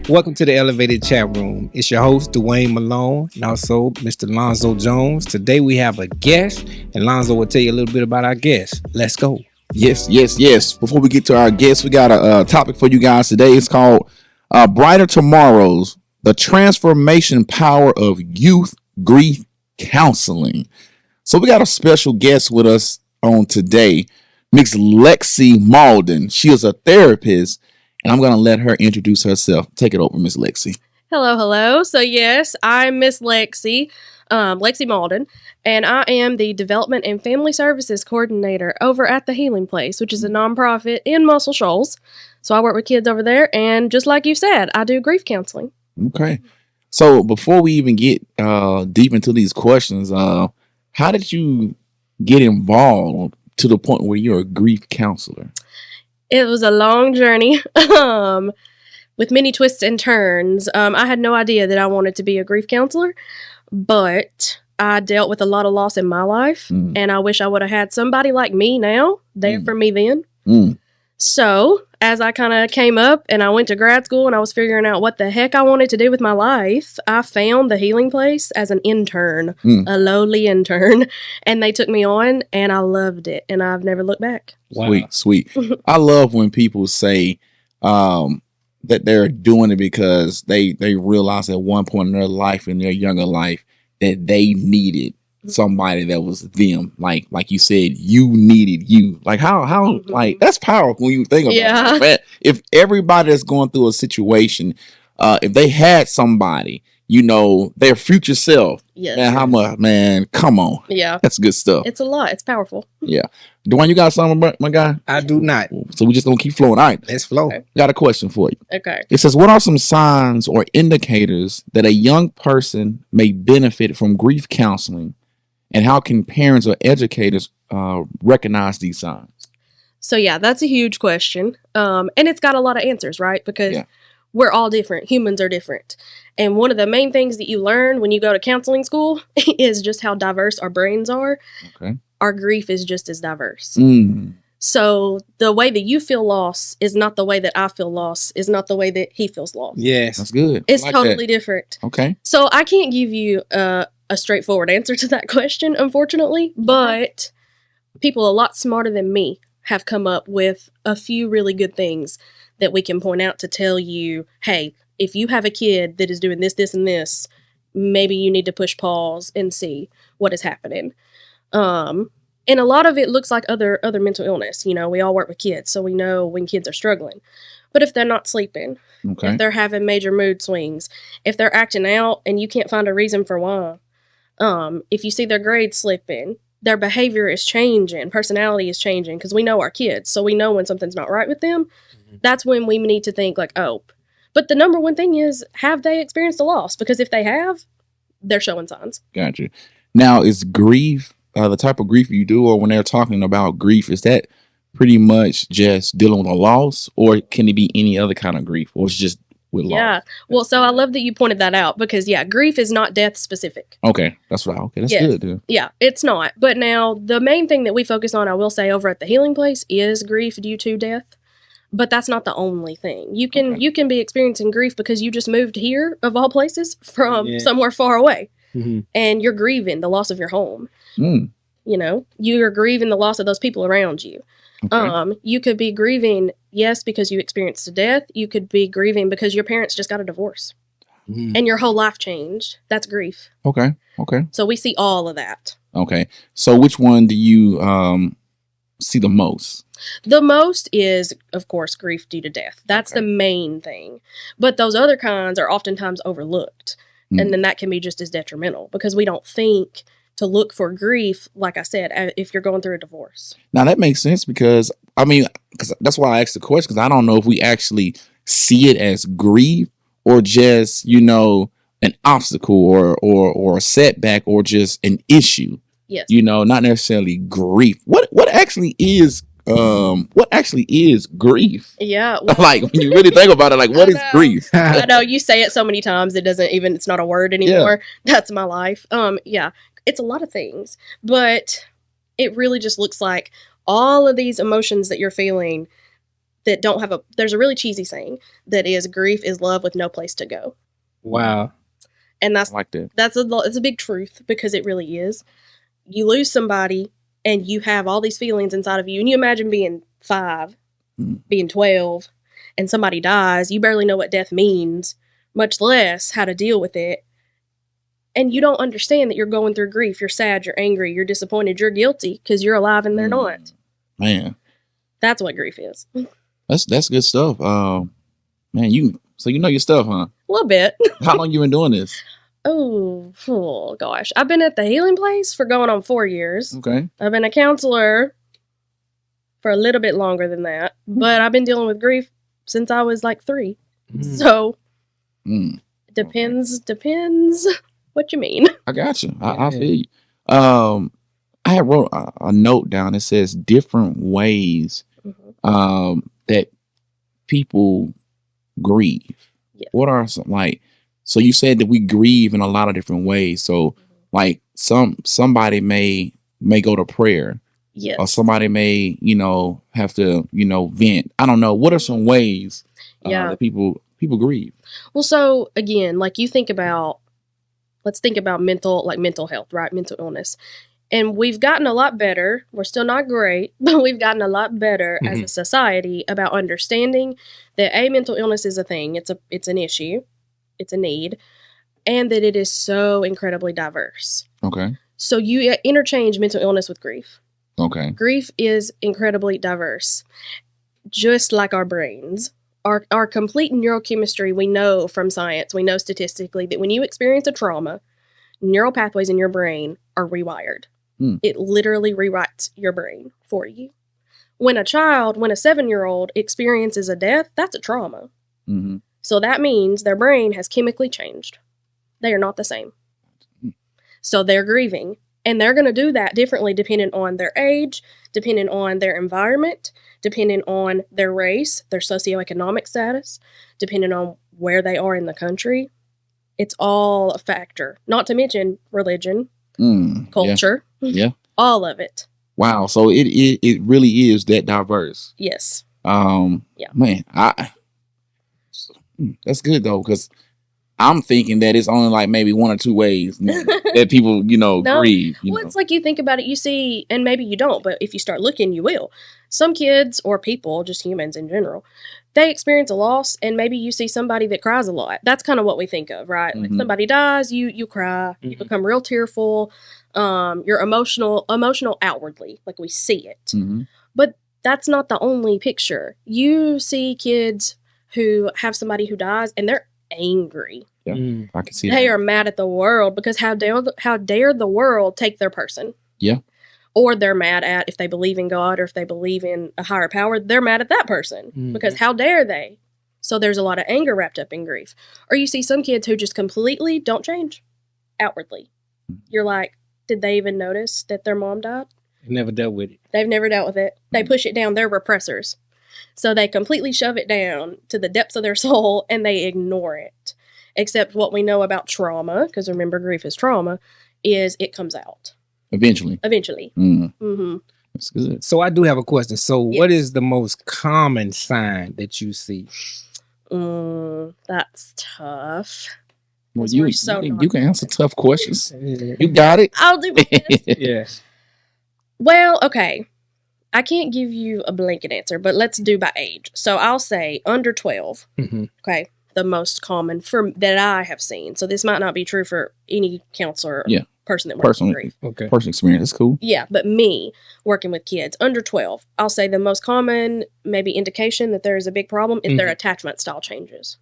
Welcome to the Elevated Chat Room. It's your host, Dwayne Malone, and also Mr. Lonzo Jones. Today we have a guest, and Lonzo will tell you a little bit about our guest. Let's go. Yes. Before we get to our guest, we got a topic for you guys today. It's called Brighter Tomorrows, the Transformation Power of Youth Grief Counseling. So we got a special guest with us on today, Miss Lexie Mauldon. She is a therapist, and I'm going to let her introduce herself. Take it over, Miss Lexie. Hello. So yes, I'm Miss Lexie Mauldon, and I am the Development and Family Services Coordinator over at the Healing Place, which is a nonprofit in Muscle Shoals. So I work with kids over there, and just like you said, I do grief counseling. Okay. So before we even get deep into these questions, how did you get involved to the point where you're a grief counselor? It was a long journey with many twists and turns. I had no idea that I wanted to be a grief counselor, but I dealt with a lot of loss in my life, and I wish I would have had somebody like me now there for me then. So as I kind of came up and I went to grad school and I was figuring out what the heck I wanted to do with my life, I found the Healing Place as an intern, a lowly intern, and they took me on and I loved it and I've never looked back. Wow. Sweet. I love when people say that they're doing it because they realize at one point in their life, in their younger life, that they needed somebody that was them. Like you said, you needed you. Like how like that's powerful when you think about it. Man, if everybody that's going through a situation, if they had somebody, you know, their future self. Yes. Man, how much, man, come on. Yeah. That's good stuff. It's a lot. It's powerful. Yeah. Dwayne, you got something, my guy? I do not. So we just gonna keep flowing. All right. Let's flow. Okay. Got a question for you. Okay. It says, what are some signs or indicators that a young person may benefit from grief counseling? And how can parents or educators recognize these signs? So yeah, that's a huge question. And it's got a lot of answers, right? Because we're all different. Humans are different. And one of the main things that you learn when you go to counseling school is just how diverse our brains are. Okay. Our grief is just as diverse. So the way that you feel loss is not the way that I feel loss, is not the way that he feels loss. Yes. That's good. It's like totally different. Okay. So I can't give you a straightforward answer to that question, unfortunately, but people a lot smarter than me have come up with a few really good things that we can point out to tell you, hey, if you have a kid that is doing this, this, and this, maybe you need to push pause and see what is happening. And a lot of it looks like other mental illness. You know, we all work with kids, so we know when kids are struggling. But if they're not sleeping, if they're having major mood swings, if they're acting out and you can't find a reason for why, if you see their grades slipping, their behavior is changing, personality is changing, because we know our kids, so we know when something's not right with them. That's when we need to think like, oh. But the number one thing is, have they experienced a loss? Because if they have, they're showing signs. Gotcha. Now, is grief the type of grief you do, or when they're talking about grief, is that pretty much just dealing with a loss, or can it be any other kind of grief, or it's just with loss? Yeah. Well, so I love that you pointed that out because, grief is not death specific. Okay. That's right. Okay. That's good, dude. Yeah, it's not. But now the main thing that we focus on, I will say, over at the Healing Place is grief due to death. But that's not the only thing. You can be experiencing grief because you just moved here, of all places, from somewhere far away. And you're grieving the loss of your home. You know, you're grieving the loss of those people around you. Okay. You could be grieving, yes, because you experienced a death. You could be grieving because your parents just got a divorce. And your whole life changed. That's grief. Okay. So we see all of that. Okay. So which one do you see the most? The most is, of course, grief due to death. That's the main thing. But those other kinds are oftentimes overlooked. And then that can be just as detrimental because we don't think to look for grief, like I said, if you're going through a divorce. Now, that makes sense because that's why I asked the question, because I don't know if we actually see it as grief or just, you know, an obstacle or a setback or just an issue. Yes. You know, not necessarily grief. What actually is grief? Yeah. Well, like when you really think about it, like what is grief? I know you say it so many times it's not a word anymore. That's my life. It's a lot of things, but it really just looks like all of these emotions that you're feeling that don't have there's a really cheesy saying that is, grief is love with no place to go. Wow. And that's I like that. it's a big truth, because it really is. You lose somebody and you have all these feelings inside of you, and you imagine being 5, being 12, and somebody dies. You barely know what death means, much less how to deal with it. And you don't understand that you're going through grief. You're sad, you're angry, you're disappointed, you're guilty because you're alive and they're not. Man, that's what grief is. That's good stuff. Man, you know your stuff, huh? A little bit. How long you been doing this? Oh gosh. I've been at the healing place for going on 4 years. Okay. I've been a counselor for a little bit longer than that, but I've been dealing with grief since I was like 3. So depends what you mean. I got you. I feel you. I had wrote a note down that says different ways that people grieve. Yeah. What are some, like, so you said that we grieve in a lot of different ways. So like somebody may go to prayer. Yes. Or somebody may, have to, vent. I don't know. What are some ways that people grieve? Well, so again, like let's think about mental health, right? Mental illness. And we've gotten a lot better. We're still not great, but we've gotten a lot better as a society about understanding that mental illness is a thing. It's an issue. It's a need. And that it is so incredibly diverse. Okay. So you interchange mental illness with grief. Okay. Grief is incredibly diverse. Just like our brains. Our complete neurochemistry, we know from science, we know statistically that when you experience a trauma, neural pathways in your brain are rewired. It literally rewrites your brain for you. When a 7-year-old experiences a death, that's a trauma. So that means their brain has chemically changed. They are not the same. So they're grieving. And they're going to do that differently depending on their age, depending on their environment, depending on their race, their socioeconomic status, depending on where they are in the country. It's all a factor. Not to mention religion, culture, all of it. Wow. So it really is that diverse. Yes. Man, that's good though, because I'm thinking that it's only like maybe 1 or 2 ways that people, grieve. Well, it's like you think about it, you see, and maybe you don't, but if you start looking, you will. Some kids or people, just humans in general, they experience a loss, and maybe you see somebody that cries a lot. That's kind of what we think of, right? Like somebody dies, you cry, you become real tearful. You're emotional outwardly, like we see it. But that's not the only picture. You see kids who have somebody who dies, and they're angry. Yeah, I can see they that. are mad at the world because how dare the world take their person? Yeah. Or they're mad at, if they believe in God or if they believe in a higher power, they're mad at that person because how dare they? So there's a lot of anger wrapped up in grief. Or you see some kids who just completely don't change outwardly. You're like, did they even notice that their mom died? They've never dealt with it. They've never dealt with it. They push it down. They're repressors. So they completely shove it down to the depths of their soul and they ignore it. Except what we know about trauma, because remember, grief is trauma, is it comes out. Eventually. That's good. So I do have a question. So what is the most common sign that you see? That's tough. Well, you can answer tough questions. You got it. I'll do my best. Yes. Well, okay. I can't give you a blanket answer, but let's do by age. So I'll say under 12. Okay. The most common that I have seen. So this might not be true for any counselor or person that works with grief. Okay. Personal experience. That's cool. Yeah, but me working with kids under 12, I'll say the most common maybe indication that there is a big problem is their attachment style changes.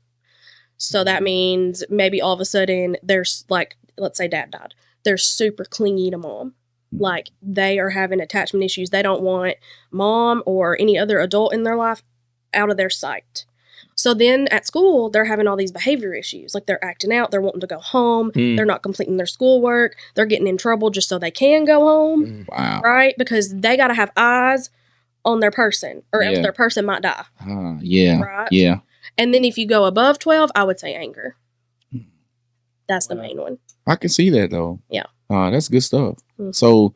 So that means maybe all of a sudden there's like, let's say dad died. They're super clingy to mom. Like they are having attachment issues. They don't want mom or any other adult in their life out of their sight. So then at school, they're having all these behavior issues. Like they're acting out. They're wanting to go home. They're not completing their schoolwork. They're getting in trouble just so they can go home. Wow. Right? Because they got to have eyes on their person or else their person might die. Right? Yeah. And then if you go above 12, I would say anger. That's the main one. I can see that though. Yeah. That's good stuff. So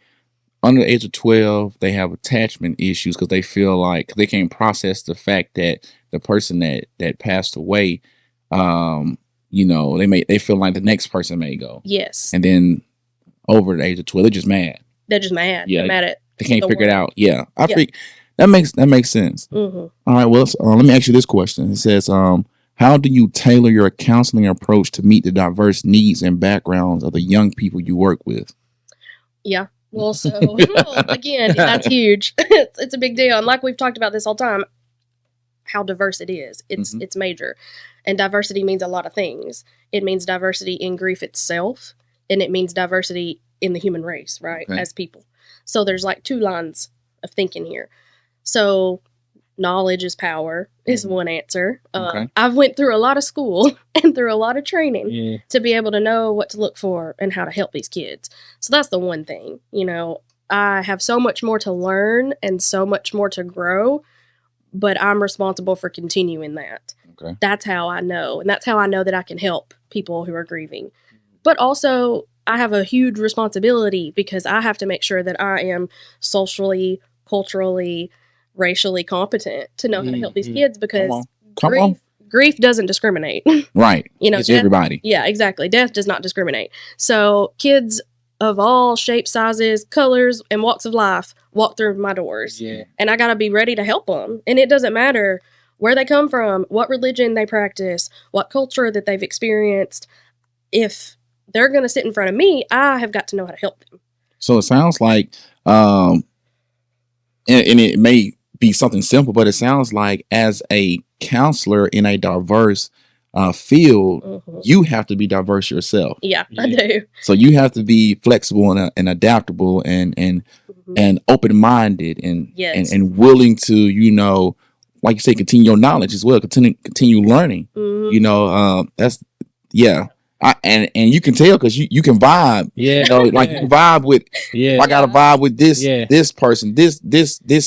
under the age of 12, they have attachment issues because they feel like they can't process the fact that the person that passed away, they feel like the next person may go. Yes. And then over the age of 12, they're just mad. They're just mad. Yeah. They're mad at They can't the figure it world. out. Yeah. I think that makes sense. Mm-hmm. All right. Well, let me ask you this question. It says, how do you tailor your counseling approach to meet the diverse needs and backgrounds of the young people you work with? Yeah. Well, so again, that's huge. It's a big deal. And like we've talked about this whole time, how diverse it is. It's major. And diversity means a lot of things. It means diversity in grief itself, and it means diversity in the human race, right? Okay. As people. So there's like two lines of thinking here. So knowledge is power is one answer. Okay. I've went through a lot of school and through a lot of training to be able to know what to look for and how to help these kids. So that's the one thing. I have so much more to learn and so much more to grow, but I'm responsible for continuing that. Okay. That's how I know. And that's how I know that I can help people who are grieving. But also, I have a huge responsibility because I have to make sure that I am socially, culturally, racially competent to know how to help these kids because grief doesn't discriminate. Right. It's death, everybody. Yeah, exactly. Death does not discriminate. So kids of all shapes, sizes, colors, and walks of life walk through my doors. Yeah. And I got to be ready to help them. And it doesn't matter where they come from, what religion they practice, what culture that they've experienced. If they're going to sit in front of me, I have got to know how to help them. So it sounds like, and it may be something simple, but it sounds like as a counselor in a diverse field, you have to be diverse yourself. Yeah, I do. So you have to be flexible and adaptable and open-minded and willing to, like you say, continue your knowledge as well, continue learning. That's and you can tell because you can vibe. Yeah. Like you vibe with. Yeah. I got to vibe with this person, this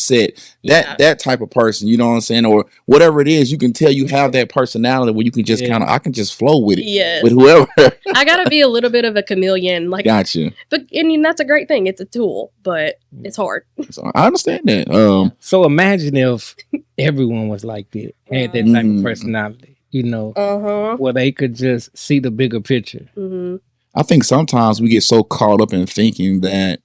set, that type of person. You know what I'm saying, or whatever it is. You can tell you have that personality where you can just I can just flow with it. Yes. With whoever. I got to be a little bit of a chameleon. Like, gotcha. But that's a great thing. It's a tool, but it's hard. So I understand that. So imagine if everyone was like that, had that type of personality. Where they could just see the bigger picture. Mm-hmm. I think sometimes we get so caught up in thinking that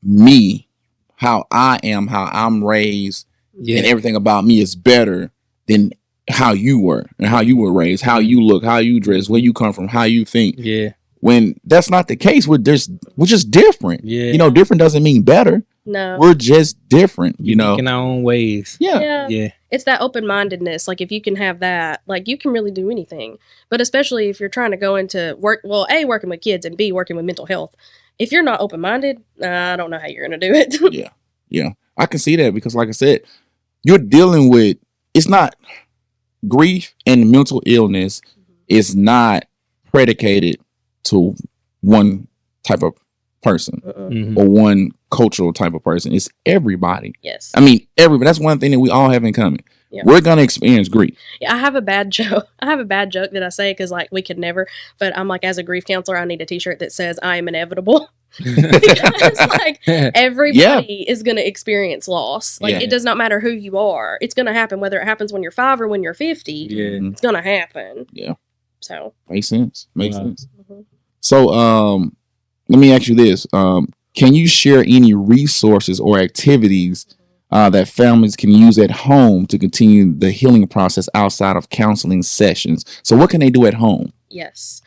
me, how I am, how I'm raised, and everything about me is better than how you were and how you were raised, how you look, how you dress, where you come from, how you think. Yeah. When that's not the case, we're just different. Yeah. Different doesn't mean better. No. We're just different, in our own ways. Yeah. It's that open-mindedness. Like, if you can have that, like, you can really do anything. But especially if you're trying to go into work, well, A, working with kids, and B, working with mental health. If you're not open-minded, I don't know how you're going to do it. Yeah. I can see that because, like I said, you're dealing with, it's not grief and mental illness is not predicated to one type of person or one cultural type of person. It's everybody. Yes. I mean, everybody. That's one thing that we all have in common. Yeah. We're going to experience grief. Yeah, I have a bad joke that I say because, like, we could never, but I'm like, as a grief counselor, I need a t-shirt that says I am inevitable. Because, like, everybody is going to experience loss. Like, it does not matter who you are. It's going to happen, whether it happens when you're 5 or when you're 50. Yeah. It's going to happen. Yeah. So. Makes sense. So, let me ask you this. Can you share any resources or activities that families can use at home to continue the healing process outside of counseling sessions? So what can they do at home? Yes.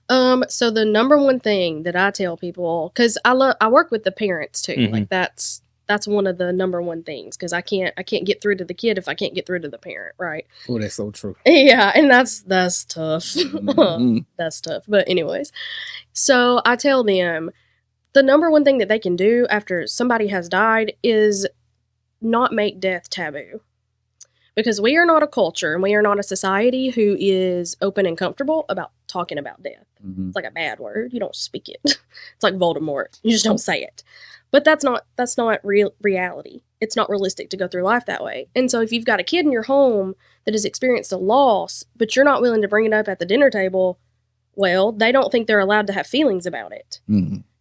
So the number one thing that I tell people, because I work with the parents too. Like that's one of the number one things, because I can't get through to the kid if I can't get through to the parent, right? Oh, that's so true. Yeah, and that's tough. That's tough. But anyways, so I tell them the number one thing that they can do after somebody has died is not make death taboo. Because we are not a culture and we are not a society who is open and comfortable about talking about death. It's like a bad word. You don't speak it. It's like Voldemort. You just don't say it. But that's not reality. It's not realistic to go through life that way. And so if you've got a kid in your home that has experienced a loss, but you're not willing to bring it up at the dinner table, well, they don't think they're allowed to have feelings about it.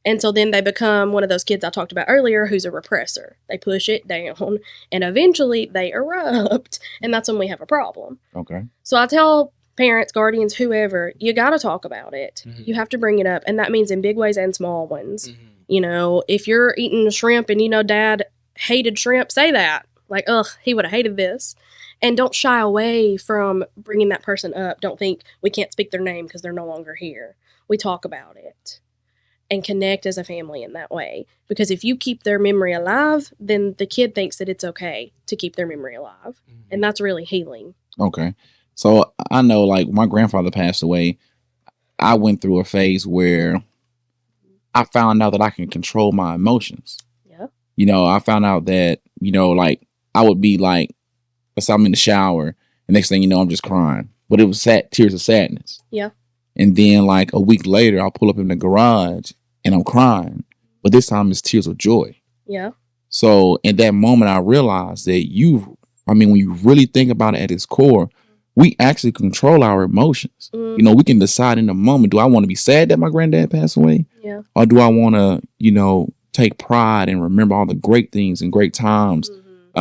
And so then they become one of those kids I talked about earlier who's a repressor. They push it down and eventually they erupt. And that's when we have a problem. Okay. So I tell parents, guardians, whoever, you got to talk about it. Mhm. You have to bring it up. And that means in big ways and small ones. Mhm. You know, if you're eating shrimp and you know dad hated shrimp, say that. Like, ugh, he would have hated this. And don't shy away from bringing that person up. Don't think we can't speak their name because they're no longer here. We talk about it and connect as a family in that way. Because if you keep their memory alive, then the kid thinks that it's okay to keep their memory alive. And that's really healing. Okay. So I know, like, my grandfather passed away. I went through a phase where I found out that I can control my emotions. Yeah. You know, I found out that, you know, like, I would be like, let's say I'm in the shower, and next thing you know, I'm just crying. But it was tears of sadness. Yeah. And then, like, a week later, I'll pull up in the garage and I'm crying. But this time it's tears of joy. Yeah. So in that moment, I realized that when you really think about it at its core, we actually control our emotions. Mm. You know, we can decide in the moment, do I want to be sad that my granddad passed away? Yeah. Or do I want to, you know, take pride and remember all the great things and great times,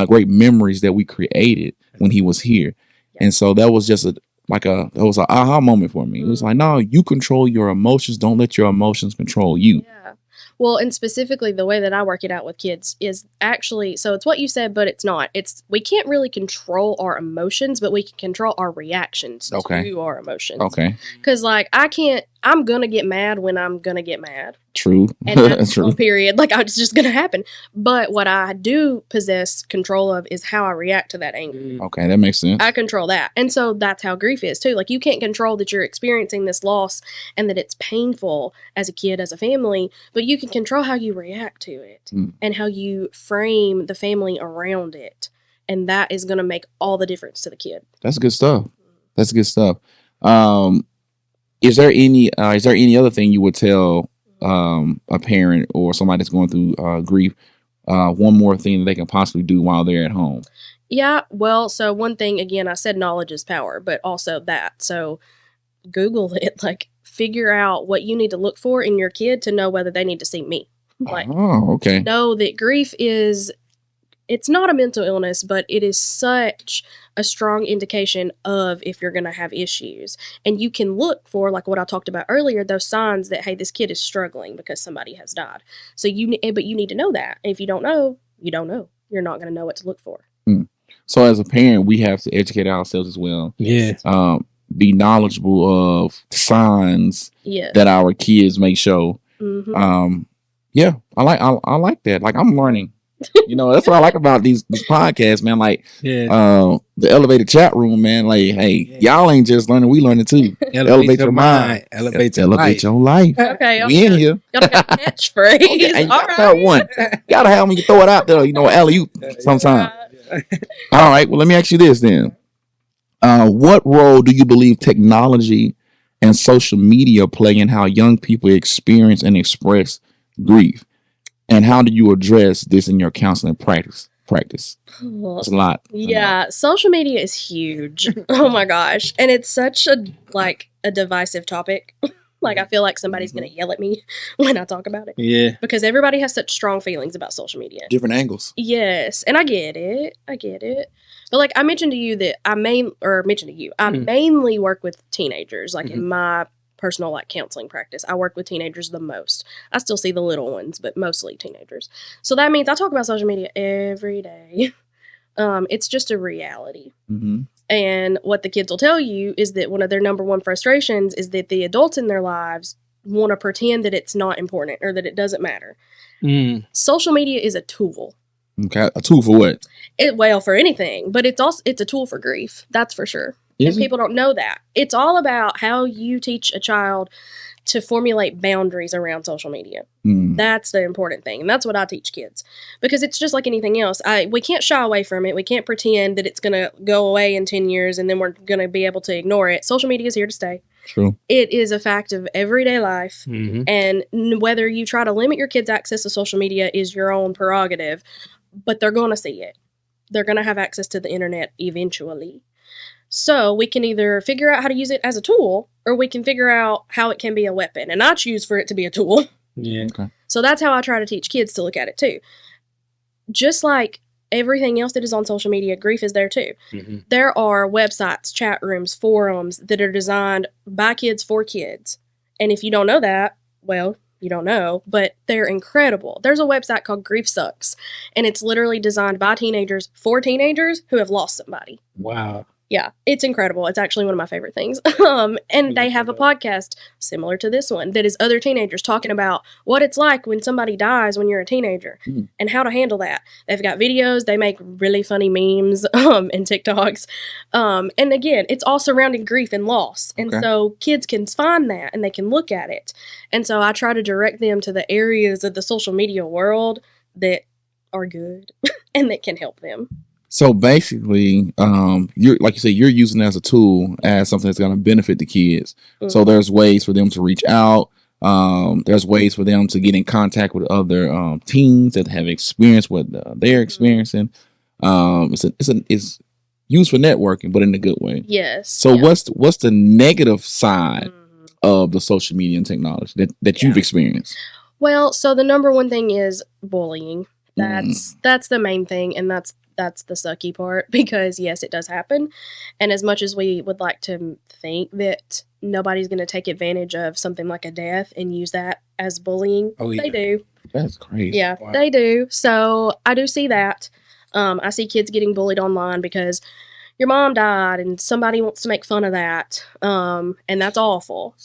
great memories that we created when he was here? Yeah. And so that was just that was an aha moment for me. It was like, no, you control your emotions. Don't let your emotions control you. Yeah. Well, and specifically the way that I work it out with kids is actually, so it's what you said, but it's not. We can't really control our emotions, but we can control our reactions to our emotions. Okay. Because, like, I'm going to get mad when I'm going to get mad. True. And that's true. Period. Like, it's just going to happen. But what I do possess control of is how I react to that anger. Okay, that makes sense. I control that. And so that's how grief is, too. Like, you can't control that you're experiencing this loss and that it's painful as a kid, as a family, but you can control how you react to it and how you frame the family around it. And that is going to make all the difference to the kid. That's good stuff. That's good stuff. Is there any other thing you would tell a parent or somebody that's going through grief? One more thing that they can possibly do while they're at home. Yeah, well, so one thing, again, I said knowledge is power, but also that. So Google it, like, figure out what you need to look for in your kid to know whether they need to see me. Like, know that grief it's not a mental illness, but it is such a strong indication of if you're going to have issues. And you can look for, like what I talked about earlier, those signs that, hey, this kid is struggling because somebody has died. So but you need to know that. And if you don't know, you don't know. You're not going to know what to look for. So as a parent, we have to educate ourselves as well. Yeah. Be knowledgeable of signs that our kids may show. Mm-hmm. Yeah, I like that. Like, I'm learning. You know, that's what I like about these podcasts, man. Like, the elevated chat room, man. Like, hey, y'all ain't just learning, we learning too. Elevate your mind. Elevate your life. Okay. We in here. Y'all got a catchphrase. Okay, all right. One. Gotta have them, you throw it out there, you know, alley-oop sometime. All right, well, let me ask you this then. What role do you believe technology and social media play in how young people experience and express grief? And how do you address this in your counseling practice? It's a lot. Yeah, social media is huge. Oh my gosh. And it's such a divisive topic. Like, I feel like somebody's going to yell at me when I talk about it. Yeah. Because everybody has such strong feelings about social media. Different angles. Yes. And I get it. But, like, I mentioned to you that I mainly work with teenagers, like, in my personal, like, counseling practice. I work with teenagers the most. I still see the little ones, but mostly teenagers. So that means I talk about social media every day. It's just a reality. Mm-hmm. And what the kids will tell you is that one of their number one frustrations is that the adults in their lives want to pretend that it's not important or that it doesn't matter. Social media is a tool. Okay, a tool for what? For anything, but it's a tool for grief. That's for sure. And people don't know that. It's all about how you teach a child to formulate boundaries around social media. That's the important thing. And that's what I teach kids. Because it's just like anything else. We can't shy away from it. We can't pretend that it's going to go away in 10 years and then we're going to be able to ignore it. Social media is here to stay. True. It is a fact of everyday life. Mm-hmm. And whether you try to limit your kids' access to social media is your own prerogative. But they're going to see it. They're going to have access to the internet eventually. So we can either figure out how to use it as a tool, or we can figure out how it can be a weapon. And I choose for it to be a tool. Yeah. Okay. So that's how I try to teach kids to look at it too. Just like everything else that is on social media, grief is there too. Mm-hmm. There are websites, chat rooms, forums that are designed by kids for kids. And if you don't know that, well, you don't know, but they're incredible. There's a website called Grief Sucks, and it's literally designed by teenagers for teenagers who have lost somebody. Wow. Yeah, it's incredible. It's actually one of my favorite things. And they have a podcast similar to this one that is other teenagers talking about what it's like when somebody dies when you're a teenager and how to handle that. They've got videos. They make really funny memes and TikToks. And again, it's all surrounding grief and loss. And so kids can find that and they can look at it. And so I try to direct them to the areas of the social media world that are good and that can help them. So basically, you're like you said, you're using it as a tool, as something that's going to benefit the kids. Mm-hmm. So there's ways for them to reach out. There's ways for them to get in contact with other teens that have experienced what they're experiencing. It's used for networking, but in a good way. Yes. So what's the negative side of the social media and technology that you've experienced? Well, so the number one thing is bullying. That's the main thing, and that's the sucky part, because yes, it does happen. And as much as we would like to think that nobody's going to take advantage of something like a death and use that as bullying, they do. That's crazy. Yeah, they do. So I do see that. I see kids getting bullied online because your mom died and somebody wants to make fun of that. And that's awful.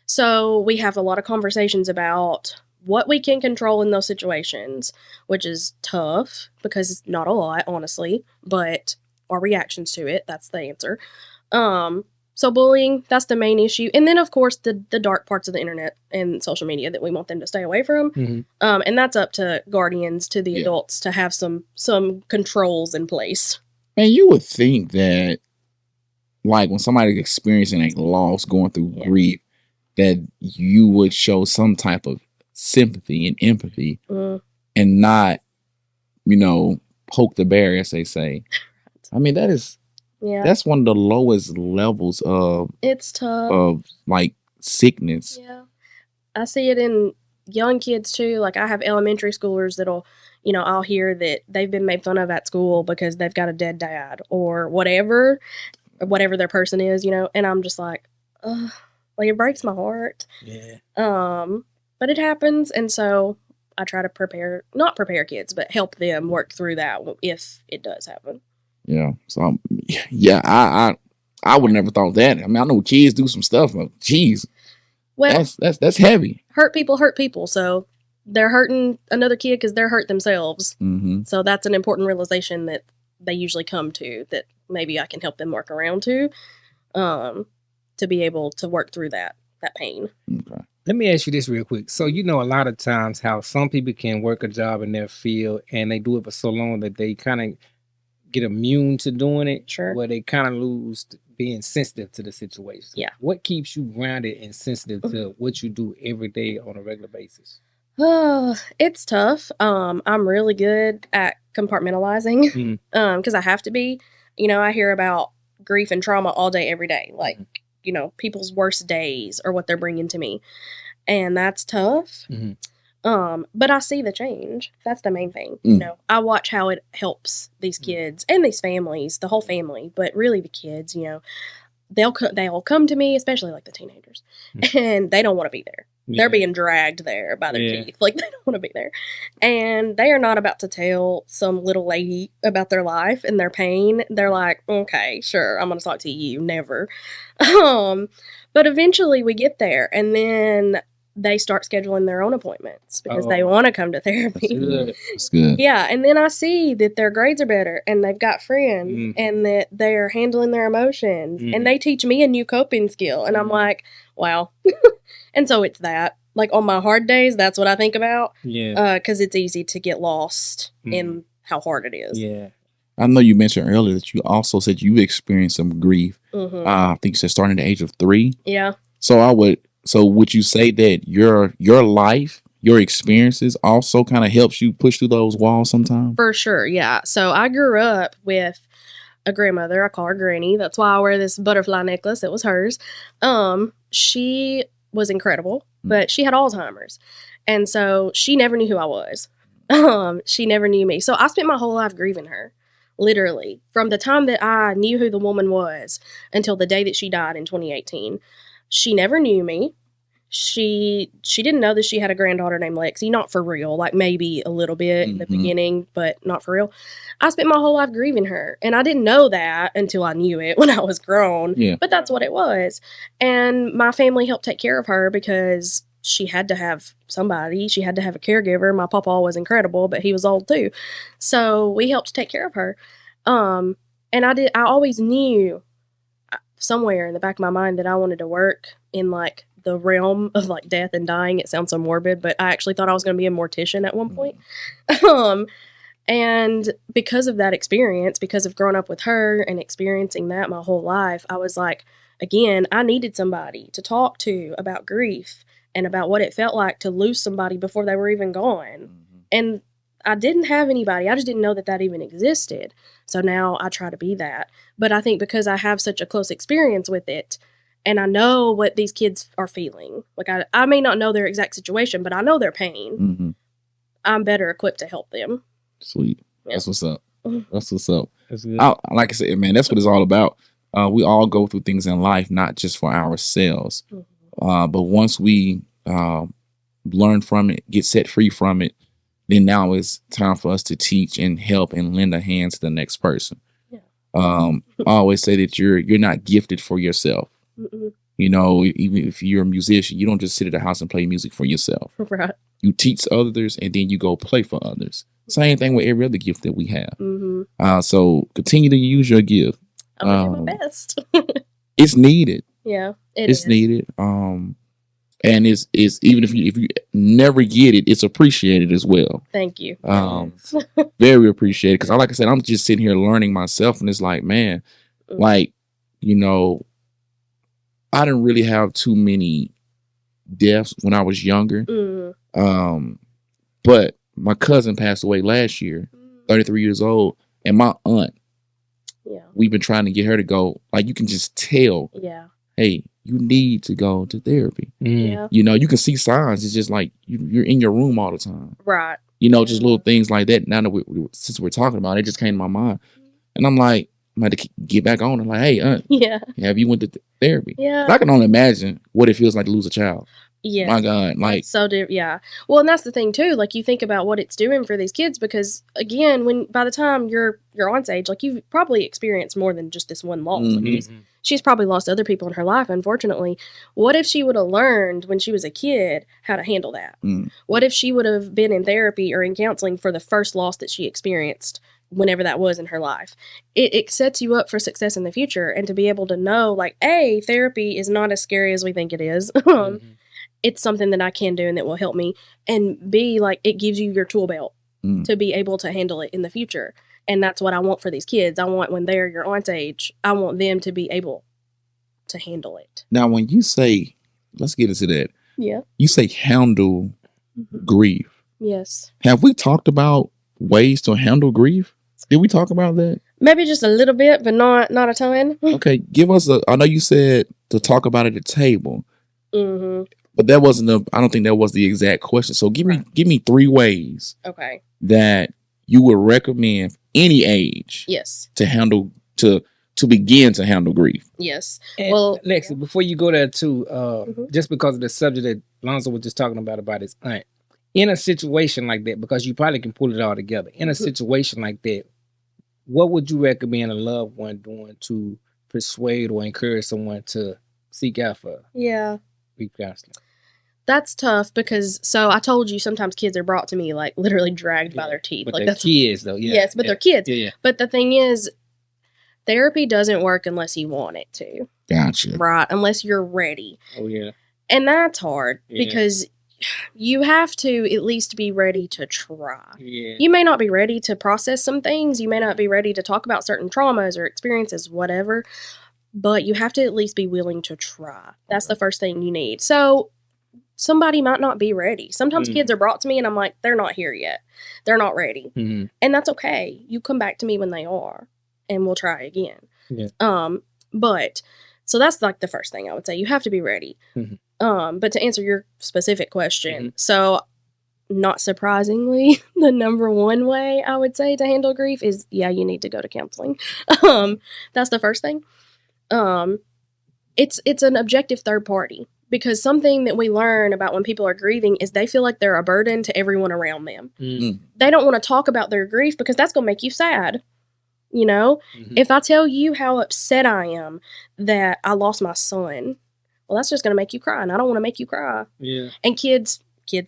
So we have a lot of conversations about what we can control in those situations, which is tough because it's not a lot, honestly, but our reactions to it, that's the answer. So bullying, that's the main issue. And then, of course, the dark parts of the internet and social media that we want them to stay away from. Mm-hmm. And that's up to guardians, to the adults, to have some controls in place. Man, you would think that, like, when somebody's experiencing like loss, going through grief, that you would show some type of sympathy and empathy and not, poke the bear, as they say. I mean, that's one of the lowest levels of it's tough of like sickness. Yeah, I see it in young kids too. Like I have elementary schoolers that'll, I'll hear that they've been made fun of at school because they've got a dead dad or whatever their person is, and I'm just like, ugh, like it breaks my heart. Yeah. But it happens, and so I try to not prepare kids, but help them work through that if it does happen. Yeah. So, I would never thought that. I mean, I know kids do some stuff, but geez, well, that's heavy. Hurt people. So they're hurting another kid because they're hurt themselves. Mm-hmm. So that's an important realization that they usually come to, that maybe I can help them work around to be able to work through that pain. Okay. Let me ask you this real quick. So, a lot of times how some people can work a job in their field and they do it for so long that they kind of get immune to doing it. Sure. Where they kind of lose being sensitive to the situation. Yeah. What keeps you grounded and sensitive to what you do every day on a regular basis? Oh, it's tough. I'm really good at compartmentalizing because I have to be. I hear about grief and trauma all day, every day. Like, people's worst days or what they're bringing to me. And that's tough. Mm-hmm. But I see the change. That's the main thing. I watch how it helps these kids and these families, the whole family, but really the kids, they all come to me, especially like the teenagers, and they don't want to be there. Yeah. They're being dragged there by their teeth. Like, they don't want to be there. And they are not about to tell some little lady about their life and their pain. They're like, okay, sure, I'm going to talk to you. Never. But eventually we get there, and then they start scheduling their own appointments because they want to come to therapy. That's good. Yeah, and then I see that their grades are better, and they've got friends, and that they're handling their emotions, and they teach me a new coping skill, and I'm like, wow. And so it's that. Like, on my hard days, that's what I think about. Yeah. Because it's easy to get lost in how hard it is. Yeah. I know you mentioned earlier that you also said you experienced some grief. Mm-hmm. I think you said starting at the age of 3. Yeah. So would you say that your life, your experiences also kind of helps you push through those walls sometimes? For sure, yeah. So I grew up with a grandmother. I call her Granny. That's why I wear this butterfly necklace. It was hers. She was incredible, but she had Alzheimer's. And so she never knew who I was. She never knew me. So I spent my whole life grieving her. Literally. From the time that I knew who the woman was until the day that she died in 2018. She never knew me. She didn't know that she had a granddaughter named Lexie. Not for real. Like maybe a little bit in the beginning, but not for real. I spent my whole life grieving her. And I didn't know that until I knew it when I was grown. Yeah. But that's what it was. And my family helped take care of her because she had to have somebody. She had to have a caregiver. My papa was incredible, but he was old too. So we helped take care of her. And I always knew somewhere in the back of my mind that I wanted to work in like the realm of like death and dying. It sounds so morbid, but I actually thought I was going to be a mortician at one point. And because of that experience, because of growing up with her and experiencing that my whole life, I was like, again, I needed somebody to talk to about grief and about what it felt like to lose somebody before they were even gone. And I didn't have anybody. I just didn't know that that even existed. So now I try to be that. But I think because I have such a close experience with it, and I know what these kids are feeling, like I may not know their exact situation, but I know their pain. I'm better equipped to help them. Sweet. Yeah. That's what's up. That's what's up. That's good. Like I said, man, that's what it's all about. We all go through things in life, not just for ourselves. But once we learn from it, get set free from it, then now it's time for us to teach and help and lend a hand to the next person. Yeah. I always say that you're not gifted for yourself. You know, even if you're a musician, you don't just sit at the house and play music for yourself. Right. You teach others and then you go play for others. Same thing with every other gift that we have. So continue to use your gift. I'm going to do my best. It's needed. Yeah, it's needed. And it's even if you never get it, it's appreciated as well. Thank you. Very appreciated. Because like I said, I'm just sitting here learning myself, and it's like, man, like, you know, I didn't really have too many deaths when I was younger. But my cousin passed away last year, 33 years old, and my aunt, we've been trying to get her to go. Like, you can just tell, hey, you need to go to therapy. You know, you can see signs. It's just like you're in your room all the time. Right. You know, just little things like that. Now that since we're talking about it, it just came to my mind. And I'm like, I'm going to get back on. I'm like, hey, aunt, have you went to therapy? Yeah. I can only imagine what it feels like to lose a child. Yeah. My God. Like, that's so different. Yeah. Well, and that's the thing too. Like, you think about what it's doing for these kids, because again, by the time you're aunt's age, like, you've probably experienced more than just this one loss. Like, she's probably lost other people in her life, unfortunately. What if she would have learned when she was a kid how to handle that? What if she would have been in therapy or in counseling for the first loss that she experienced, whenever that was in her life? It sets you up for success in the future, and to be able to know, like, A, therapy is not as scary as we think it is. It's something that I can do and that will help me. And B, like, it gives you your tool belt to be able to handle it in the future. And that's what I want for these kids. I want, when they're your aunt's age, I want them to be able to handle it. Now, when you say, let's get into that. Yeah. You say handle grief. Yes. Have we talked about ways to handle grief? Did we talk about that? Maybe just a little bit, but not a ton. Okay, give us I know you said to talk about it at the table. But that wasn't I don't think that was the exact question. So give me 3 ways that you would recommend any age to handle to begin to handle grief. Yes. And well, Lexie, before you go there too, just because of the subject that Lonzo was just talking about his aunt, in a situation like that, because you probably can pull it all together, in a situation like that, what would you recommend a loved one doing to persuade or encourage someone to seek out for grief counseling? That's tough, because, so I told you sometimes kids are brought to me like literally dragged by their teeth. But like, they're kids though. Yes, but they're kids. But the thing is, therapy doesn't work unless you want it to. Gotcha. Right, unless you're ready. Oh yeah. And that's hard because you have to at least be ready to try. Yeah. You may not be ready to process some things. You may not be ready to talk about certain traumas or experiences, whatever. But you have to at least be willing to try. That's the first thing you need. So somebody might not be ready. Sometimes kids are brought to me and I'm like, they're not here yet. They're not ready. And that's okay. You come back to me when they are, and we'll try again. Yeah. But so that's like the first thing I would say. You have to be ready. But to answer your specific question, so not surprisingly, the number one way I would say to handle grief is, you need to go to counseling. That's the first thing. It's an objective third party, because something that we learn about when people are grieving is they feel like they're a burden to everyone around them. Mm. They don't want to talk about their grief because that's going to make you sad. You know, if I tell you how upset I am that I lost my son, well, that's just going to make you cry, and I don't want to make you cry. Yeah. And kids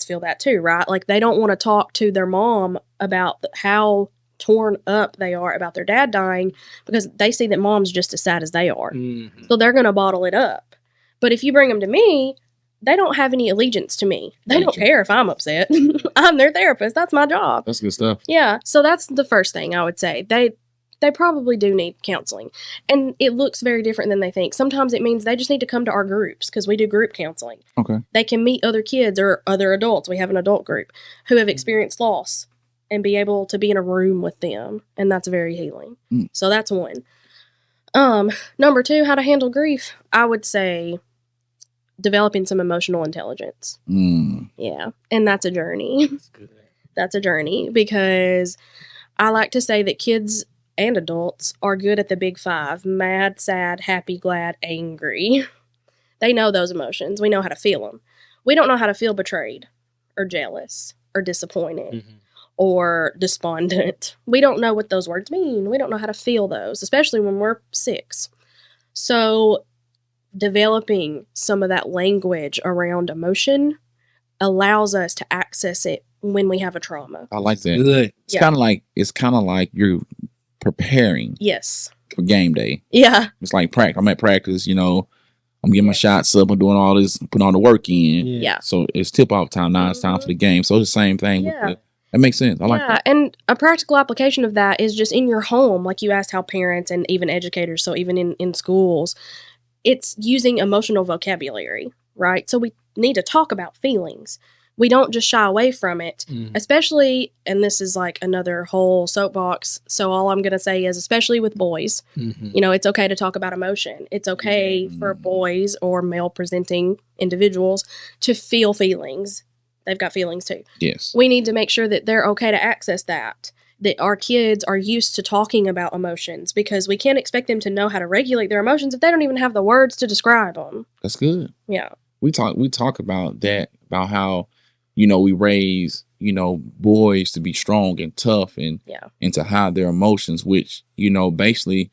feel that too, right? Like, they don't want to talk to their mom about how torn up they are about their dad dying, because they see that mom's just as sad as they are. Mm-hmm. So they're going to bottle it up. But if you bring them to me, they don't have any allegiance to me. They don't care if I'm upset. I'm their therapist. That's my job. That's good stuff. Yeah. So that's the first thing I would say. They probably do need counseling. And it looks very different than they think. Sometimes it means they just need to come to our groups, because we do group counseling. Okay. They can meet other kids or other adults. We have an adult group who have experienced loss and be able to be in a room with them. And that's very healing. So that's one. Number two, how to handle grief. I would say developing some emotional intelligence. Yeah. And that's a journey. That's good. That's a journey, because I like to say that kids and adults are good at the big five: mad, sad, happy, glad, angry. They know those emotions. We know how to feel them. We don't know how to feel betrayed or jealous or disappointed or despondent. We don't know what those words mean. We don't know how to feel those, especially when we're 6. So developing some of that language around emotion allows us to access it when we have a trauma. I like that. Good. It's kind of like you're preparing Yes. for game day. Yeah. It's like practice. I'm at practice, I'm getting my shots up, I'm doing all this, putting all the work in. Yeah. So it's tip off time. Now it's time for the game. So it's the same thing. Yeah. That makes sense. I like that. And a practical application of that is just in your home. Like you asked how parents and even educators, so even in schools, it's using emotional vocabulary, right? So we need to talk about feelings. We don't just shy away from it, especially, and this is like another whole soapbox, so all I'm going to say is, especially with boys, it's okay to talk about emotion. It's okay for boys or male-presenting individuals to feel feelings. They've got feelings too. Yes. We need to make sure that they're okay to access that our kids are used to talking about emotions, because we can't expect them to know how to regulate their emotions if they don't even have the words to describe them. That's good. Yeah. We talk about that, about how, we raise, boys to be strong and tough and to hide their emotions, which, basically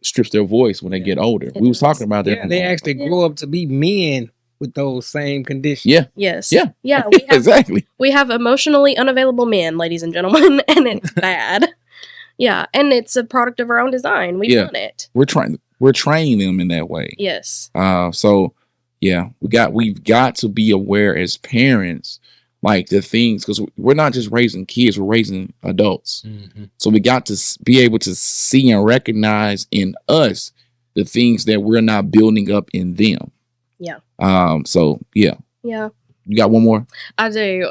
strips their voice when they get older. We was talking about that. Yeah, they actually grow up to be men with those same conditions. Yeah. Yes. Yeah. Yeah. Exactly. We have emotionally unavailable men, ladies and gentlemen, and it's bad. Yeah. And it's a product of our own design. We've done it. We're training them in that way. Yes. So yeah, we've got to be aware as parents, like the things, because we're not just raising kids, we're raising adults. So we got to be able to see and recognize in us the things that we're not building up in them. Yeah. So yeah. Yeah. You got one more? I do.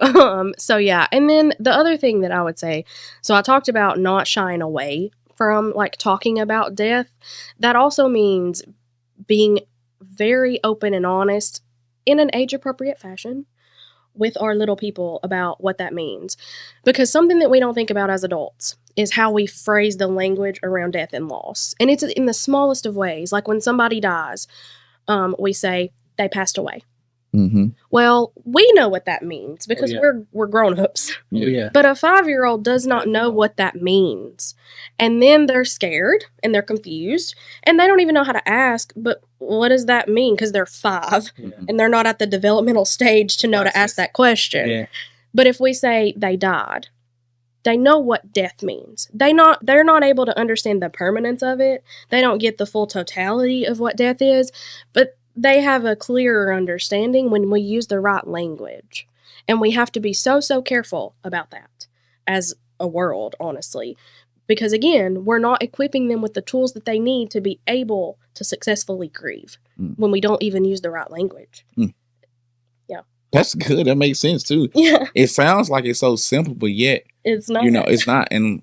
So yeah. And then the other thing that I would say, so I talked about not shying away from like talking about death. That also means being very open and honest in an age appropriate fashion with our little people about what that means. Because something that we don't think about as adults is how we phrase the language around death and loss. And it's in the smallest of ways. Like when somebody dies, we say they passed away. Well, we know what that means because we're grown-ups. But a 5-year-old does not know what that means. And then they're scared and they're confused and they don't even know how to ask, but what does that mean? Because they're 5 and they're not at the developmental stage to know to ask that question. But if we say they died, they know what death means. They're not able to understand the permanence of it. They don't get the full totality of what death is, but they have a clearer understanding when we use the right language. And we have to be so careful about that as a world, honestly. Because again, we're not equipping them with the tools that they need to be able to successfully grieve when we don't even use the right language. Yeah. That's good. That makes sense too. Yeah. It sounds like it's so simple, but yet it's not. It's not. And